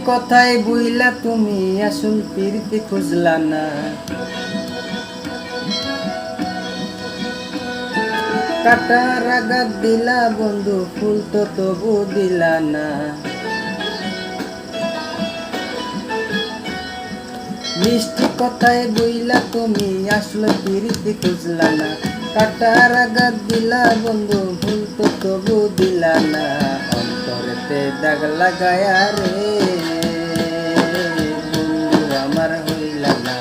কথায় বুইলা তুমি আসল প্রীতি খুঁজলা না, কাটার আঘাত দিলা বন্ধু ফুল তো তবু দিলা না। মিষ্টি কথায় বুইলা তুমি আসলে প্রীতি খুঁজলা না, কাটার আঘাত দিলা বন্ধু ফুল তো তবু দিলা না। অন্তরেতে দাগ লাগায়া রে বন্ধু আমার হইলা না।